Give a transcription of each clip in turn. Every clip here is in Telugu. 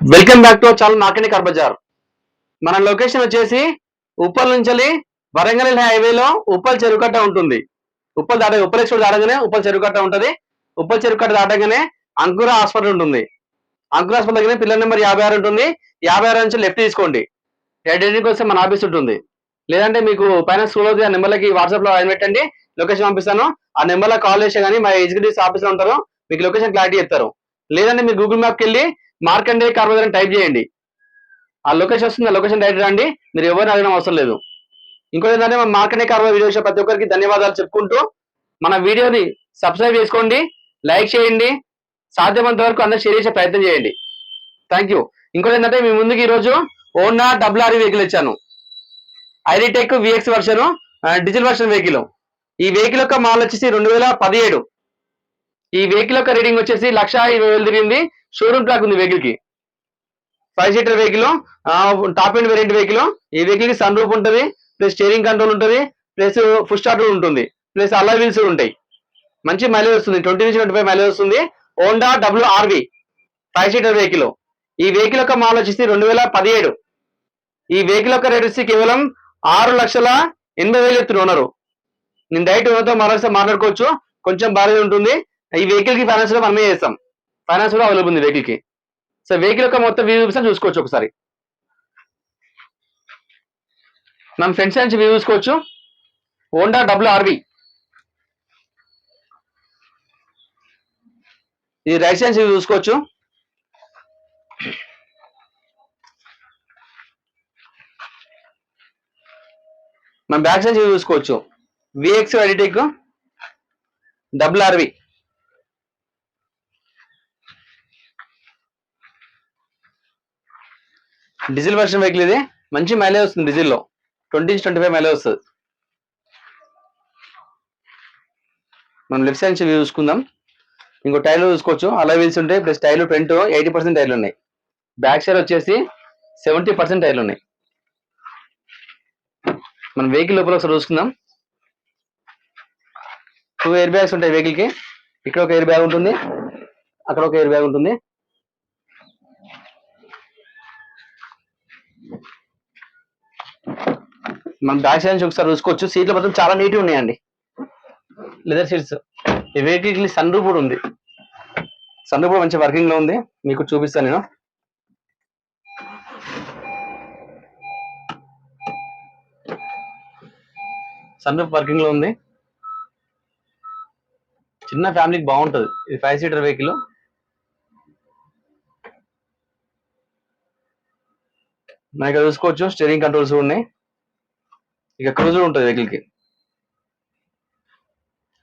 Welcome back to channel market car bazaar. మన లొకేషన్ వచ్చేసి ఉప్పల్ నుంచి వరంగల్ హైవేలో ఉప్పల్ చెరుకట్ట ఉంటుంది. ఉప్పల్ ఎక్స్ప్రెస్ దాటగానే ఉప్పల్ చెరుకట్ట ఉంటుంది. ఉప్పల్ చెరుకట్ట దాటగానే అంకుర హాస్పిటల్ ఉంటుంది. అంకుర హాస్పిటల్ దగ్గర పిల్లర్ నెంబర్ 56 ఉంటుంది. 56 నుంచి లెఫ్ట్ తీసుకోండి. ఐడెంటిటీ కోసం మన ఆఫీస్ ఉంటుంది. లేదంటే మీకు పైన స్క్రోల్ అవుతుంది. ఆ నెంబర్లకి వాట్సాప్ లో పెట్టండి, లొకేషన్ పంపిస్తాను. ఆ నెంబర్లో కాల్ చేస్తే కానీ మా ఎగ్జిక్యూటివ్స్ ఆఫీస్ లో ఉంటారు, మీకు లొకేషన్ క్లారిటీ చెప్తారు. లేదంటే మీరు గూగుల్ మ్యాప్కి వెళ్ళి మార్కండే కార్ బజార్ అని టైప్ చేయండి, ఆ లొకేషన్ వస్తుంది. ఆ లొకేషన్ డైరెక్ట్ రండి, మీరు ఎవరిని అడగడం అవసరం లేదు. ఇంకోటి ఏంటంటే మన మార్కండే కార్ బజార్ వీడియో చూసే ప్రతి ఒక్కరికి ధన్యవాదాలు చెప్పుకుంటూ మన వీడియోని సబ్స్క్రైబ్ చేసుకోండి, లైక్ చేయండి, సాధ్యమైనంత వరకు అందరూ షేర్ చేసే ప్రయత్నం చేయండి. Thank you. ఇంకోటి ఏంటంటే మీ ముందుకు ఈరోజు ఓనా WRV వెహికల్ ఇచ్చాను. ఐరిటెక్ VX version, diesel version vehicle. ఈ వెహికల్ యొక్క మోడల్ వచ్చేసి 2017. ఈ వెహికల్ యొక్క రీడింగ్ వచ్చేసి 1,20,000 తిరిగింది. షోరూమ్ ట్రాక్ ఉంది వెహికల్ కి. 5 seater vehicle, top end variant vehicle. ఈ వెహికల్ కి సన్ రూఫ్ ఉంటుంది, ప్లస్ స్టీరింగ్ కంట్రోల్ ఉంటుంది, ప్లస్ ఫుల్ స్టార్ట్ ఉంటుంది, ప్లస్ అలా వీల్స్ ఉంటాయి. మంచి మైలేజ్ వస్తుంది, 20 నుంచి 25 మైలేజ్ వస్తుంది. Honda WRV 5 seater vehicle. ఈ వెహికల్ యొక్క మోడల్ వచ్చేసి 2017. ఈ వెహికల్ యొక్క రేట్ వచ్చి కేవలం 6,80,000 చెప్తున్నారు. నేను డైరెక్ట్ ఓనర్తో మాట్లాడుకోవచ్చు, కొంచెం బాగా ఉంటుంది. ఈ వెహికల్ కి ఫైనాన్స్ లో మనమే చేస్తాం, ఫైనాన్స్ కూడా అవైలబుల్ ఉంది వెహికల్ కి. సో వెహికల్ యొక్క మొత్తం వ్యూ చూసుకోవచ్చు ఒకసారి. మనం ఫ్రంట్ సైడ్ నుంచి వ్యూ చూసుకోవచ్చు. Honda WRV. ఇది రైట్ సైడ్ నుంచి చూసుకోవచ్చు. మనం బ్యాక్ సైడ్ నుంచి చూసుకోవచ్చు. Vx ఐడిటెక్ WRV. Diesel version vehicle ఇది. మంచి మైలేజ్ వస్తుంది డీజిల్లో, 20 నుంచి 25 మైలేజ్ వస్తుంది. మనం లెఫ్ట్ సైడ్ నుంచి వ్యూ చూసుకుందాం. ఇంకో టైర్లు చూసుకోవచ్చు, అలా వీల్స్ ఉంటాయి, ప్లస్ టైర్లు ఫ్రంట్ 80% టైర్లు ఉన్నాయి. బ్యాక్ సైడ్ వచ్చేసి 70% టైర్లు ఉన్నాయి. మనం వెహికల్ లోపల ఒకసారి చూసుకుందాం. 2 ఎయిర్ బ్యాగ్స్ ఉంటాయి వెహికల్ కి. ఇక్కడ ఒక ఎయిర్ బ్యాగ్ ఉంటుంది, అక్కడ ఒక ఎయిర్ బ్యాగ్ ఉంటుంది. మనం బ్యాక్ సైడ్ నుంచి ఒకసారి చూసుకోవచ్చు. సీట్లు మాత్రం చాలా నీట్గా ఉన్నాయండి, లెదర్ సీట్స్. ఈ వెహికల్ కి సన్ రూఫ్ కూడా ఉంది. సన్ రూఫ్ కూడా మంచి వర్కింగ్ లో ఉంది, మీకు చూపిస్తాను నేను. సన్ రూఫ్ వర్కింగ్ లో ఉంది. చిన్న ఫ్యామిలీకి బాగుంటుంది. ఇది 5 సీటర్ వెహికల్. మన ఇక్కడ చూసుకోవచ్చు స్టీరింగ్ కంట్రోల్స్ ఉన్నాయి. ఇక క్రూజ్ కూడా ఉంటుంది వెహికల్ కి,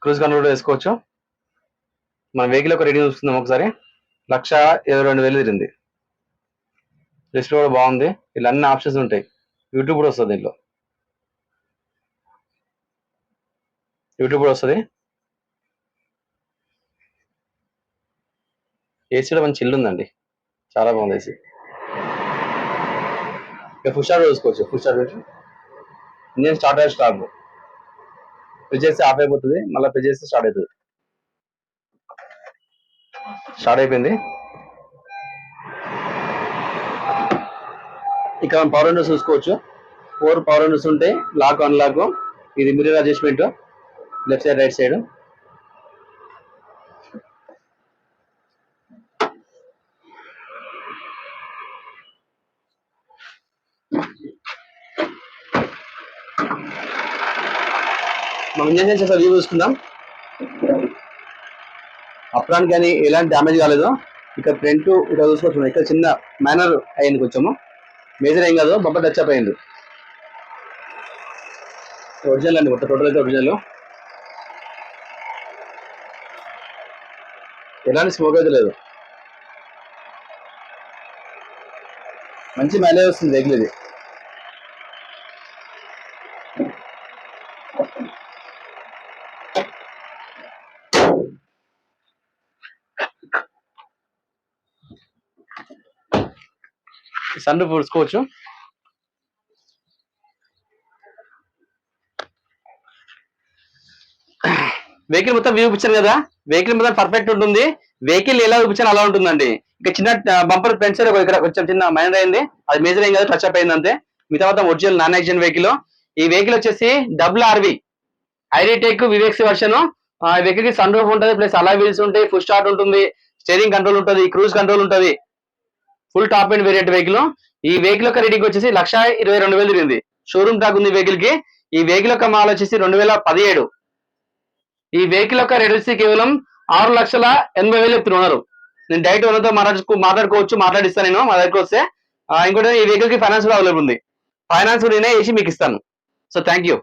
క్రూజ్ కంట్రోల్ కూడా వేసుకోవచ్చు. మన వెహికల్ ఒక రేటింగ్ చూస్తున్నాం ఒకసారి. 1,22,000 తిరిగింది. డిస్ప్లే కూడా బాగుంది. ఇలా అన్ని ఆప్షన్స్ ఉంటాయి. యూట్యూబ్ కూడా వస్తుంది దీంట్లో, యూట్యూబ్ కూడా వస్తుంది. ఏసీ కూడా మంచి చిల్లు ఉందండి, చాలా బాగుంది ఏసీ. ఇక ఫుల్ స్టార్ట్ చూసుకోవచ్చు. ఫుల్ స్టార్ట్ పెట్టి ఇంజన్ స్టార్ట్ అయ్యే స్టార్ట్ ప్రెస్ చేస్తే ఆఫ్ అయిపోతుంది, మళ్ళీ ప్రెస్ చేస్తే స్టార్ట్ అవుతుంది. స్టార్ట్ అయిపోయింది. ఇక మనం పవర్ విండోస్ చూసుకోవచ్చు. 4 పవర్ విండోస్ ఉంటాయి, లాక్ అన్లాక్. ఇది mirror adjustment, left side right side. మనం ఇంజన్ చేసే వ్యూ చూసుకుందాం. అప్రాన్ కానీ ఎలాంటి డ్యామేజ్ కాలేదు. ఇక్కడ ఫ్రంట్ ఇక్కడ చూసుకోవచ్చు. ఇక్కడ చిన్న మైనర్ అయ్యింది, కొంచెము మేజర్ ఏం కాదు, బొబ్బ టచ్ అప్ అయ్యింది. ఒరిజినల్ అండి, మొత్తం టోటల్ అయితే ఒరిజినల్, ఎలాంటి స్మోక్ అయితే లేదు. మంచి మైలేజ్ వస్తుంది వెహికల్ ఇది. సన్ రూఫ్ చూసుకోవచ్చు. వెహికల్ మొత్తం వ్యూ ఇచ్చాను కదా, వెహికల్ మొత్తం పర్ఫెక్ట్ ఉంటుంది. వెహికల్ ఎలా చూపించాను అలా ఉంటుందండి. ఇక చిన్న బంపర్ పెంచర్ ఇక్కడ కొంచెం చిన్న మైనర్ అయింది, అది మేజర్ ఏం కాదు, టచ్ అప్ అయింది అంతే. మిగతా మొత్తం ఒరిజినల్ నాన్ యాక్సిడెంట్ వెహికల్. ఈ వెహికల్ వచ్చేసి WRV ఐడిటెక్ వివేక్స్ వర్షన్. వెహికల్ కి సన్ రూఫ్ ఉంటుంది, ప్లస్ అలా వీల్స్ ఉంటాయి, ఫుల్ స్టార్ట్ ఉంటుంది, స్టీరింగ్ కంట్రోల్ ఉంటుంది, క్రూజ్ కంట్రోల్ ఉంటుంది, full top and variant vehicle. ఈ వెహికల్ యొక్క రేటింగ్ వచ్చేసి 1,22,000 తిరిగింది. షోరూమ్ టాక్ ఉంది వెహికల్ కి. ఈ వెహికల్ యొక్క మాల్ వచ్చేసి 2017. ఈ వెహికల్ యొక్క రేట్ వచ్చి కేవలం 6,80,000 చెప్తున్నారు. నేను డైరెక్ట్ ఓనర్తో మాట్లాడుకోవచ్చు, మాట్లాడిస్తాను నేను మా దగ్గరకు వస్తే. ఇంకోటి ఈ వెహికల్ కి ఫైనాన్స్ కూడా అవైలబుల్ ఉంది. ఫైనాన్స్ కూడా నేనే వేసి మీకు ఇస్తాను. So thank you.